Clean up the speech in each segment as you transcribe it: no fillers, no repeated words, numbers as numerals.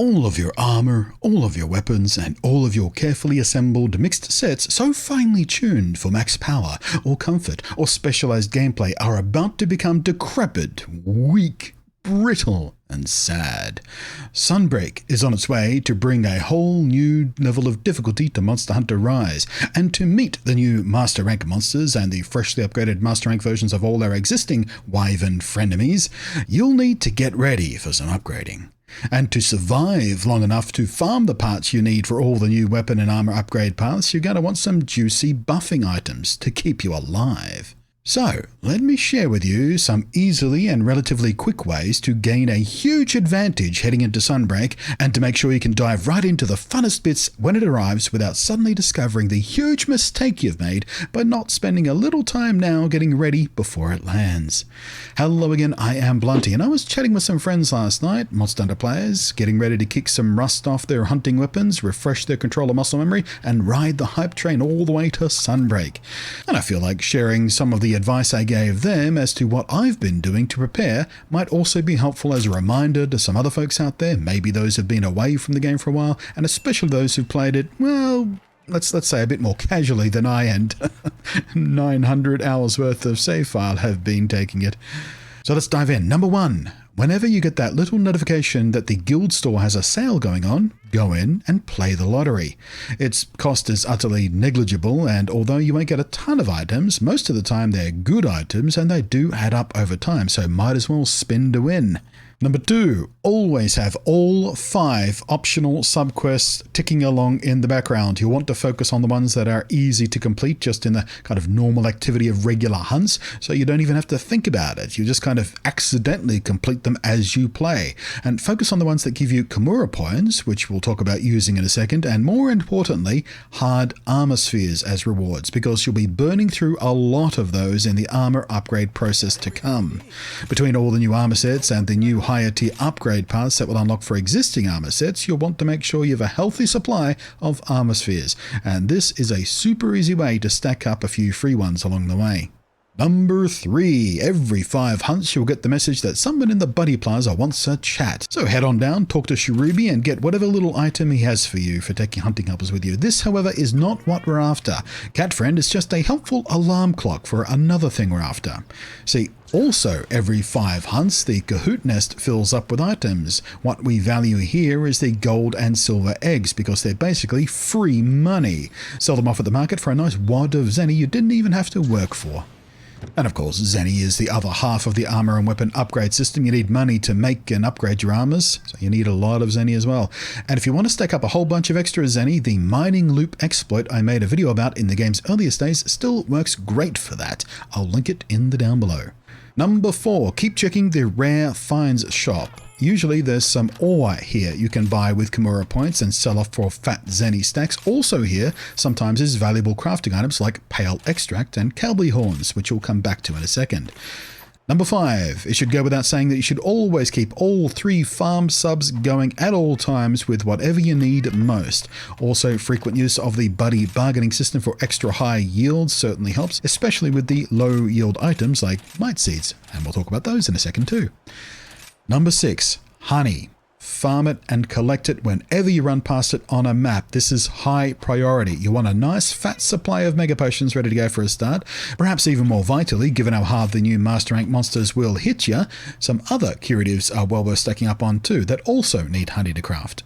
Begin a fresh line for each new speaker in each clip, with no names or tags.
all of your armor, all of your weapons, and all of your carefully assembled mixed sets so finely tuned for max power or comfort or specialized gameplay are about to become decrepit, weak, brittle, and sad. Sunbreak is on its way to bring a whole new level of difficulty to Monster Hunter Rise, and to meet the new Master Rank monsters and the freshly upgraded Master Rank versions of all their existing Wyvern frenemies, you'll need to get ready for some upgrading. And to survive long enough to farm the parts you need for all the new weapon and armor upgrade paths, you're going to want some juicy buffing items to keep you alive. So, let me share with you some easily and relatively quick ways to gain a huge advantage heading into Sunbreak, and to make sure you can dive right into the funnest bits when it arrives without suddenly discovering the huge mistake you've made by not spending a little time now getting ready before it lands. Hello again, I am Blunty, and I was chatting with some friends last night, Monster Hunter players, getting ready to kick some rust off their hunting weapons, refresh their controller muscle memory, and ride the hype train all the way to Sunbreak. And I feel like sharing some of the advice I gave them as to what I've been doing to prepare might also be helpful as a reminder to some other folks out there, maybe those who've been away from the game for a while, and especially those who've played it, well, let's say a bit more casually than I and 900 hours worth of save file have been taking it. So let's dive in. Number 1. Whenever you get that little notification that the guild store has a sale going on, go in and play the lottery. Its cost is utterly negligible, and although you won't get a ton of items, most of the time they're good items and they do add up over time, so might as well spin to win. Number 2, always have all 5 optional subquests ticking along in the background. You'll want to focus on the ones that are easy to complete just in the kind of normal activity of regular hunts, so you don't even have to think about it. You just kind of accidentally complete them as you play. And focus on the ones that give you Kamura points, which we'll talk about using in a second, and more importantly, hard armor spheres as rewards, because you'll be burning through a lot of those in the armor upgrade process to come. Between all the new armor sets and the new higher tier upgrade paths that will unlock for existing armor sets, you'll want to make sure you have a healthy supply of armor spheres, and this is a super easy way to stack up a few free ones along the way. Number 3, every 5 hunts you'll get the message that someone in the Buddy Plaza wants a chat. So head on down, talk to Shirubi, and get whatever little item he has for you for taking hunting helpers with you. This, however, is not what we're after. Cat Friend is just a helpful alarm clock for another thing we're after. See, also, every 5 hunts, the Kahoot nest fills up with items. What we value here is the gold and silver eggs, because they're basically free money. Sell them off at the market for a nice wad of Zenny you didn't even have to work for. And of course, Zenny is the other half of the armor and weapon upgrade system. You need money to make and upgrade your armors, so you need a lot of Zenny as well. And if you want to stack up a whole bunch of extra Zenny, the mining loop exploit I made a video about in the game's earliest days still works great for that. I'll link it in the down below. Number 4, keep checking the rare finds shop. Usually there's some ore here you can buy with Kamura points and sell off for fat Zenny stacks. Also here, sometimes is valuable crafting items like pale extract and cowboy horns, which we'll come back to in a second. Number 5, it should go without saying that you should always keep all 3 farm subs going at all times with whatever you need most. Also, frequent use of the buddy bargaining system for extra high yields certainly helps, especially with the low yield items like mite seeds, and we'll talk about those in a second too. Number 6, honey. Farm it and collect it whenever you run past it on a map. This is high priority. You want a nice fat supply of mega potions ready to go for a start. Perhaps even more vitally, given how hard the new Master Rank monsters will hit you, some other curatives are well worth stacking up on too that also need honey to craft.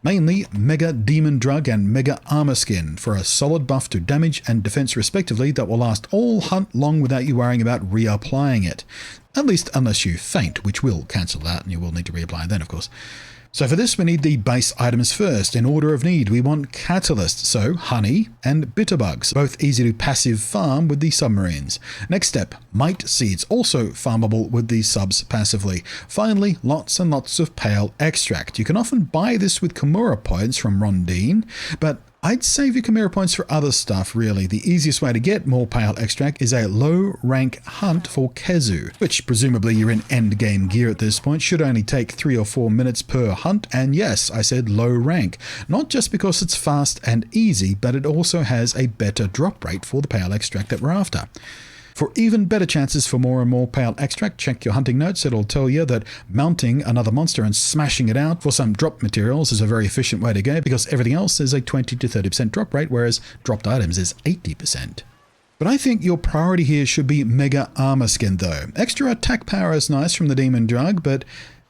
Mainly Mega Demon Drug and Mega Armor Skin for a solid buff to damage and defense respectively that will last all hunt long without you worrying about reapplying it. At least unless you faint, which will cancel that and you will need to reapply then, of course. So for this we need the base items first. In order of need, we want Catalyst, so honey and bitterbugs, both easy to passive farm with the submarines. Next step, mite seeds, also farmable with the subs passively. Finally, lots and lots of pale extract. You can often buy this with Kamura points from Rondine, but I'd save your Kamura points for other stuff, really. The easiest way to get more pale extract is a low rank hunt for Kezu, which presumably you're in end game gear at this point, should only take 3 or 4 minutes per hunt, and yes, I said low rank. Not just because it's fast and easy, but it also has a better drop rate for the pale extract that we're after. For even better chances for more and more pale extract, check your hunting notes. It'll tell you that mounting another monster and smashing it out for some drop materials is a very efficient way to go, because everything else is a 20 to 30% drop rate, whereas dropped items is 80%. But I think your priority here should be Mega Armor Skin though. Extra attack power is nice from the Demon Drug, but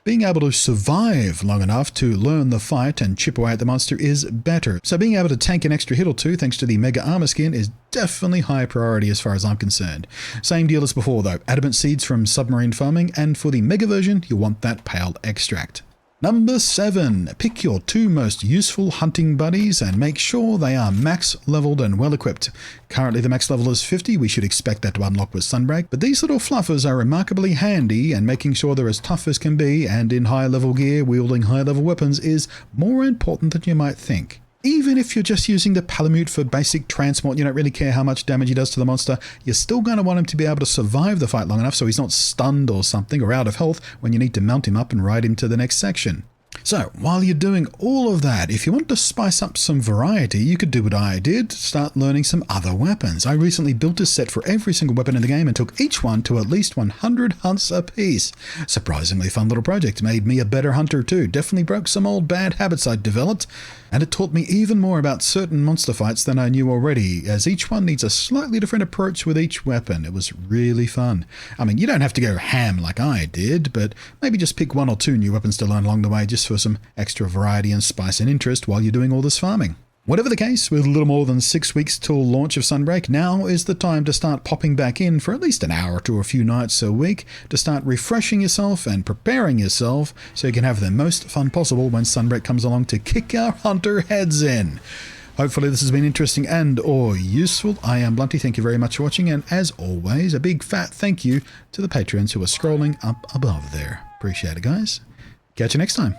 being able to survive long enough to learn the fight and chip away at the monster is better. So being able to tank an extra hit or two thanks to the Mega Armor Skin is definitely high priority as far as I'm concerned. Same deal as before though, Adamant Seeds from Submarine Farming, and for the Mega version, you want that Pale Extract. Number 7. Pick your 2 most useful hunting buddies and make sure they are max leveled and well equipped. Currently the max level is 50, we should expect that to unlock with Sunbreak, but these little fluffers are remarkably handy, and making sure they're as tough as can be and in high level gear wielding high level weapons is more important than you might think. Even if you're just using the Palamute for basic transport, you don't really care how much damage he does to the monster, you're still going to want him to be able to survive the fight long enough so he's not stunned or something or out of health when you need to mount him up and ride him to the next section. So, while you're doing all of that, if you want to spice up some variety, you could do what I did, start learning some other weapons. I recently built a set for every single weapon in the game and took each one to at least 100 hunts apiece. Surprisingly fun little project, made me a better hunter too, definitely broke some old bad habits I'd developed, and it taught me even more about certain monster fights than I knew already, as each one needs a slightly different approach with each weapon. It was really fun. I mean, you don't have to go ham like I did, but maybe just pick 1 or 2 new weapons to learn along the way just for some extra variety and spice and interest while you're doing all this farming. Whatever the case, with a little more than 6 weeks till launch of Sunbreak, now is the time to start popping back in for at least an hour to a few nights a week to start refreshing yourself and preparing yourself so you can have the most fun possible when Sunbreak comes along to kick our hunter heads in. Hopefully this has been interesting and or useful. I am Blunty, thank you very much for watching, and as always, a big fat thank you to the patrons who are scrolling up above there. Appreciate it, guys. Catch you next time.